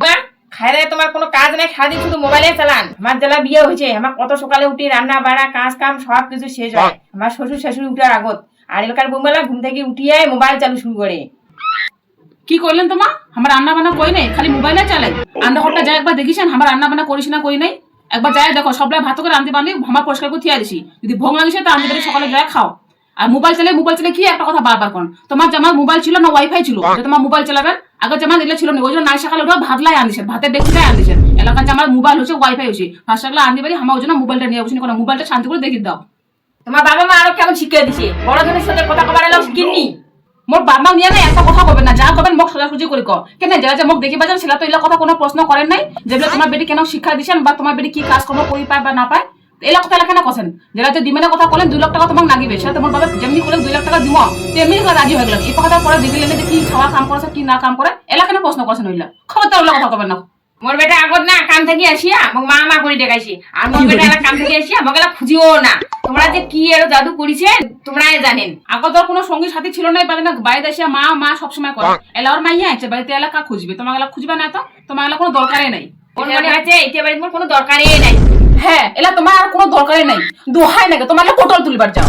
বা খাইলে তোমার কোনো কাজ নাই, সারাদিন শুধু মোবাইলে চালান। আমার জেলা বিয়ে হয়েছে, আমার কত সকালে উঠি রান্না বাড়া কাজ কাম সব কিছু শেষ হয় আমার শ্বশুর শাশুড়ি উঠার আগত। আর এলাকার বোমবেলা ঘুম থেকে উঠিয়ে মোবাইল চালু শুরু করে। কি করলেন তোমার? আমার রান্না বান্না কই নাই, খালি মোবাইলে চালাই। রান্না ঘরটা যাই একবার দেখিছেন আমার রান্না বান্না করিস না কই নাই? একবার যাই দেখো সবলাই ভাত করে রাঁধতে বান্ধি আমার পরিষ্কার করে থিয়া দিছি। যদি ভোগ লাগিছে তা রাঁধতে সকালে যাই খাও। আর মোবাইল চালে কি একটা কথা বারবার কোন তোমার জামার মোবাইল ছিল না ওয়াইফাই ছিল যে তোমার মোবাইল চালাবেন? আগে জামা দিলে ছিল না, ওই জন্য নাই সকালে উঠে ভাত লাই আনছেন, ভাতের দেখতে আনছেন। এলাকার যে আমার মোবাইল হচ্ছে ওয়াইফাই হচ্ছে ফার্স্ট সকালে আনতে পারি আমার ওই জন্য মোবাইলটা নিয়ে বসে কোনো মোবাইলটা শান্তি করে দেখি দাও। তোমার বাবা মা আরো কেমন শিখিয়ে দিছে? বড় জনের সাথে কথা কবার এলাও শিখিনি। মোর বাবা নিয়ে না একটা কথা কবেন না, যা করবেন মুখ সোজাসুজি করে কর। কেন যারা যে মুখ দেখি বাজান সেটা তো এলা কথা কোনো প্রশ্ন করেন নাই, যেগুলো তোমার বেটি কেন শিক্ষা দিচ্ছেন বা তোমার বেটি কি কাজ কর্ম করি পায় বা না পায় এলা কথা এলাকা না করছেন। যেটা যে দিমেনের কথা বলেন 2 লাখ টাকা তোমার নাগিবে, সেটা তোমার বাবা যেমনি করে 2 লাখ টাকা দিব তেমনি রাজি হয়ে গেলেন। এই কথা পরে দিদিলেন যে কি খাওয়া কাম করেছে কি না কাম করে এলাকা না প্রশ্ন করছেন হইলা খবরদার ওলা কথা কবেন না। মোর বেটা আগত না কাম থেকে আসিয়া মোক মা মা করে দেখাইছি, আর মোর বেটা এলা কাম থেকে আসিয়া মোক এলা খুঁজিও না। তোমরা যে কি এর জাদু করিছে তোমরাই জানেন। আগত তোর কোনো সঙ্গী সাথী ছিল না, বাড়ি না বাইরে আসিয়া মা মা সবসময় করে এলার মাইয়া আছে বাড়িতে এলাকা খুঁজবে, তোমার এলা খুঁজবে না তো তোমার এলা কোনো দরকারই নাই। ওর মনে আছে এটা বাড়িতে মোর কোনো দরকারই নাই। হ্যাঁ এলা তোমার আর কোনো দরকারই নাই, দোহাই নাকি তোমার কোটল তুলবার যাও।